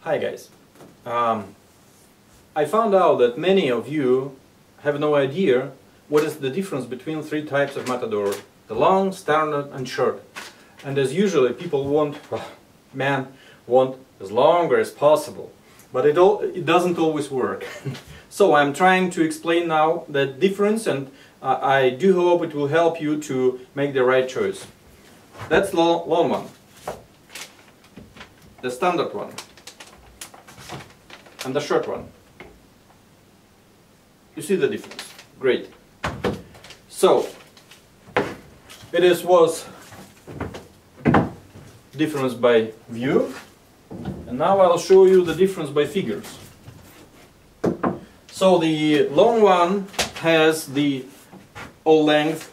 Hi guys. I found out that many of you have no idea what is the difference between three types of Matador: the long, standard and short. And as usually people want as longer as possible, but it doesn't always work. So I'm trying to explain now that difference, and I do hope it will help you to make the right choice. That's the long one, the standard one, and the short one. You see the difference? Great. So it was difference by view, and now I'll show you the difference by figures. So the long one has the all length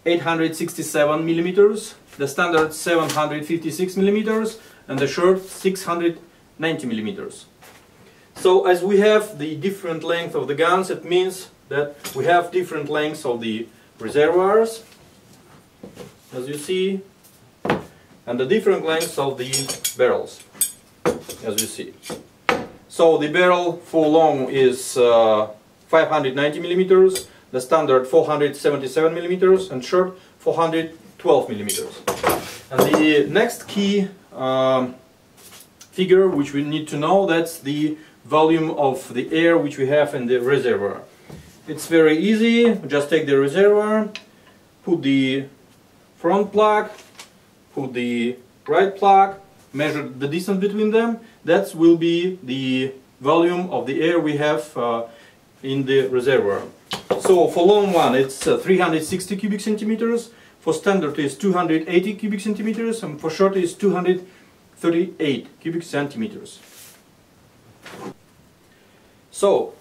867 millimeters, the standard 756 millimeters, and the short 690 millimeters. So as we have the different length of the guns, it means that we have different lengths of the reservoirs, as you see, and the different lengths of the barrels, as you see. So the barrel for long is 590 millimeters, the standard 477 millimeters, and short 412 millimeters. And the next key figure which we need to know, that's the volume of the air which we have in the reservoir. It's very easy. Just take the reservoir, put the front plug, put the right plug, measure the distance between them. That will be the volume of the air we have in the reservoir. So for long one it's 360 cubic centimeters, for standard is 280 cubic centimeters, and for short is 238 cubic centimeters. So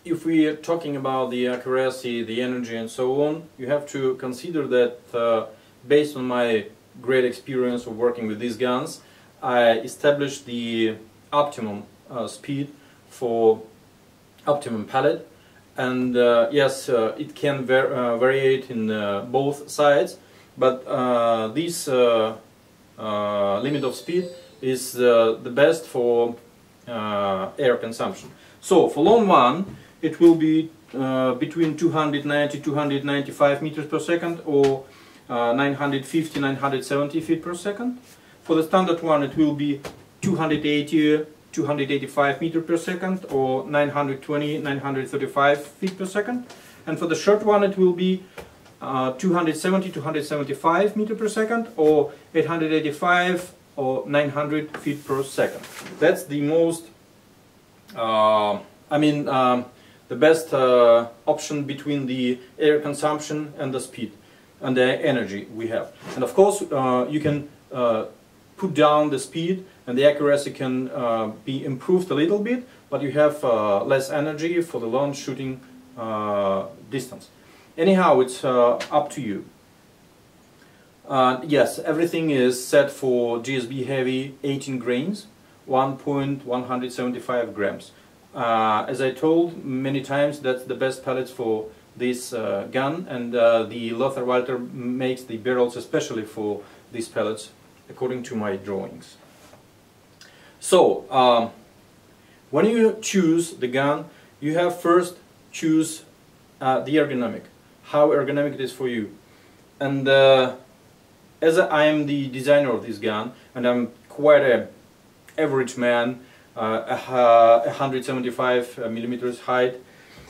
if we are talking about the accuracy, the energy and so on, you have to consider that based on my great experience of working with these guns, I established the optimum speed for optimum pellet, and yes, it can vary in both sides, but this limit of speed is the best for air consumption. So for long one it will be between 290-295 meters per second, or 950-970 feet per second. For the standard one it will be 280-285 meters per second, or 920-935 feet per second. And for the short one it will be 270-275 meters per second, or 885 or 900 feet per second. That's the most, the best option between the air consumption and the speed and the energy we have. And of course you can put down the speed and the accuracy can be improved a little bit, but you have less energy for the long shooting distance. Anyhow, it's up to you. Yes, everything is set for GSB heavy 18 grains, 1.175 grams. As I told many times, that's the best pellets for this gun, and the Lothar Walter makes the barrels especially for these pellets, according to my drawings. So, when you choose the gun, you have first choose the ergonomic, how ergonomic it is for you. And as I am the designer of this gun, and I'm quite an average man, 175 millimeters height,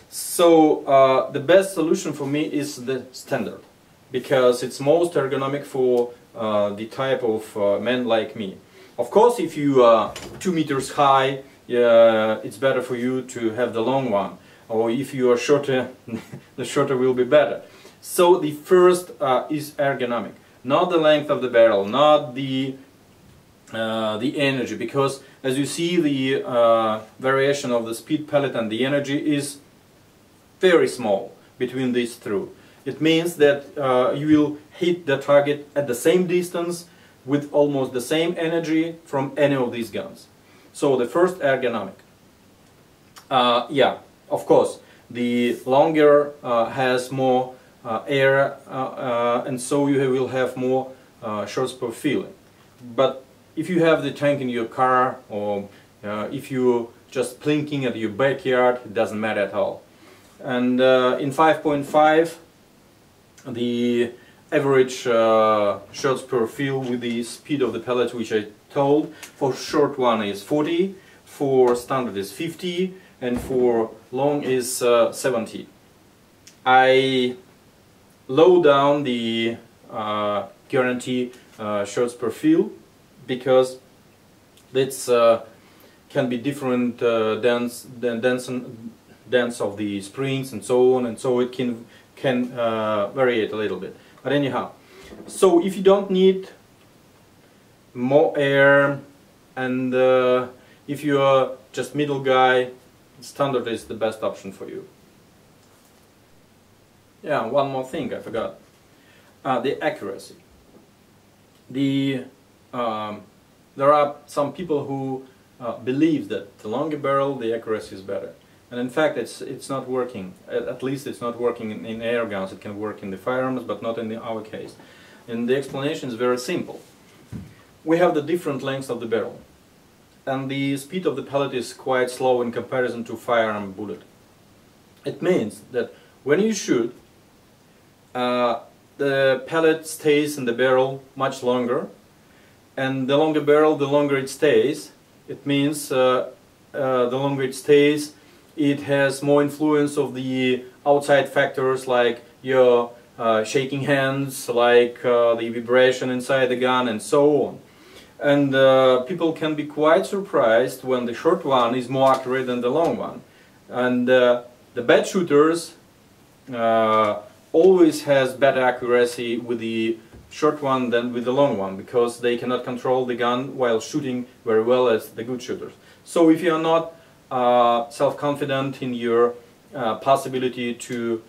so the best solution for me is the standard, because it's most ergonomic for the type of man like me. Of course, if you are 2 meters high, it's better for you to have the long one, or if you are shorter, the shorter will be better. So the first is ergonomic, not the length of the barrel, not the energy, because as you see, the variation of the speed pellet and the energy is very small between these two. It means that you will hit the target at the same distance with almost the same energy from any of these guns. So the first, ergonomic. Yeah, of course, the longer has more air, and so you will have more shots per feeling. But if you have the tank in your car, or if you're just plinking at your backyard, it doesn't matter at all. And in 5.5, the average shots per fill with the speed of the pellet, which I told, for short one is 40, for standard is 50, and for long is 70. I low down the guarantee shots per fill because it's can be different dense of the springs and so on, and so it can variate a little bit. But anyhow, so if you don't need more air, and if you are just middle guy, standard is the best option for you. Yeah, one more thing I forgot. The accuracy. There are some people who believe that the longer barrel, the accuracy is better. And in fact, it's not working. At least it's not working in air guns. It can work in the firearms, but not in our case. And the explanation is very simple. We have the different lengths of the barrel, and the speed of the pellet is quite slow in comparison to firearm bullet. It means that when you shoot, the pellet stays in the barrel much longer, and the longer barrel, the longer it stays. It means the longer it stays, it has more influence of the outside factors like your shaking hands, like the vibration inside the gun, and so on. And people can be quite surprised when the short one is more accurate than the long one. And the bad shooters always has better accuracy with the short one than with the long one, because they cannot control the gun while shooting very well as the good shooters. So if you are not self-confident in your possibility to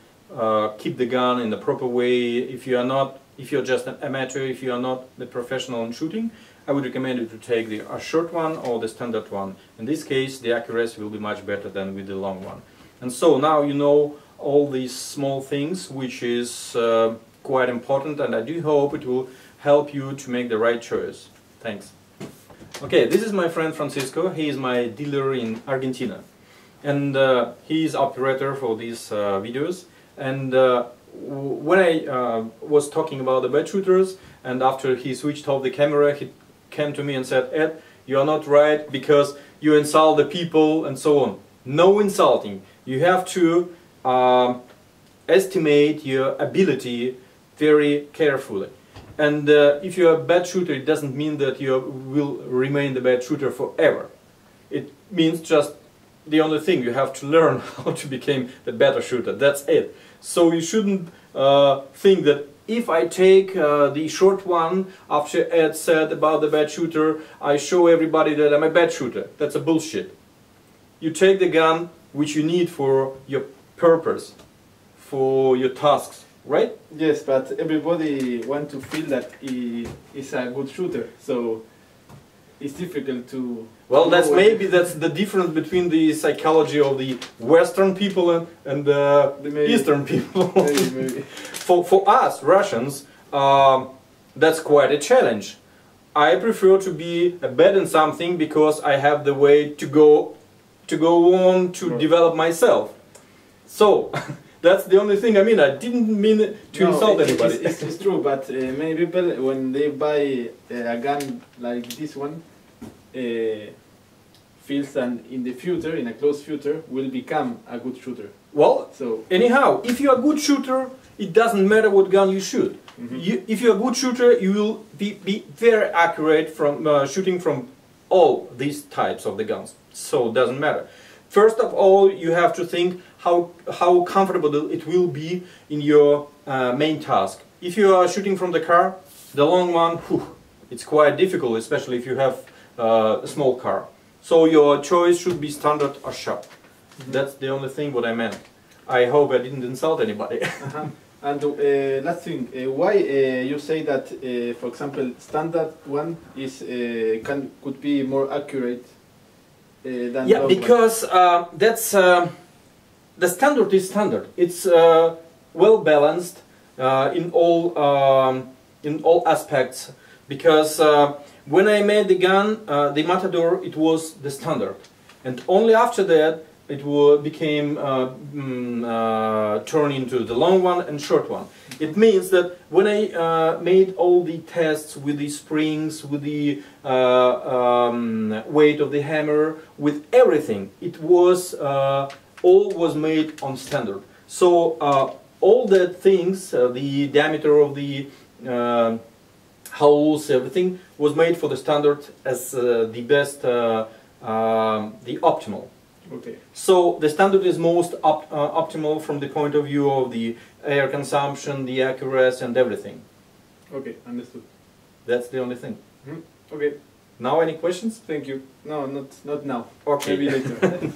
keep the gun in the proper way, if you're just an amateur, if you are not the professional in shooting, I would recommend you to take the short one or the standard one. In this case, the accuracy will be much better than with the long one. And so now you know all these small things, which is quite important, and I do hope it will help you to make the right choice. Thanks. Okay, this is my friend Francisco. He is my dealer in Argentina, and he is operator for these videos. And when I was talking about the bad shooters, and after he switched off the camera, he came to me and said, "Ed, you are not right because you insult the people and so on." No insulting. You have to estimate your ability very carefully. And if you're a bad shooter, it doesn't mean that you will remain the bad shooter forever. It means just the only thing, you have to learn how to become the better shooter. That's it. So you shouldn't think that if I take the short one, after Ed said about the bad shooter, I show everybody that I'm a bad shooter. That's a bullshit. You take the gun which you need for your purpose, for your tasks, right? Yes, but everybody wants to feel that he is a good shooter, so it's difficult to... Well, that's the difference between the psychology of the Western people and the Eastern people. Maybe. For us, Russians, that's quite a challenge. I prefer to be bad in something because I have the way to go on to develop myself. So, that's the only thing. I mean, I didn't mean to insult anybody. It's true, but many people, when they buy a gun like this one, feels that in the future, in a close future, will become a good shooter. Well, so anyhow, if you're a good shooter, it doesn't matter what gun you shoot. Mm-hmm. If you're a good shooter, you will be very accurate from shooting from all these types of the guns. So it doesn't matter. First of all, you have to think how comfortable it will be in your main task. If you are shooting from the car, the long one, it's quite difficult, especially if you have a small car. So your choice should be standard or sharp. Mm-hmm. That's the only thing what I meant. I hope I didn't insult anybody. And last thing, why you say that, for example, standard one is could be more accurate than yeah, because that's the standard is standard. It's well balanced in all aspects. Because When I made the gun, the Matador, it was the standard, and only after that it became turned into the long one and short one. It means that when I made all the tests with the springs, with the weight of the hammer, with everything, it was all was made on standard. So all the things, the diameter of the holes, everything was made for the standard as the best, the optimal. Okay. So the standard is most optimal from the point of view of the air consumption, the accuracy and everything. Okay, understood. That's the only thing. Mm-hmm. Okay. Now any questions? Thank you. No, not now. Okay. Maybe later.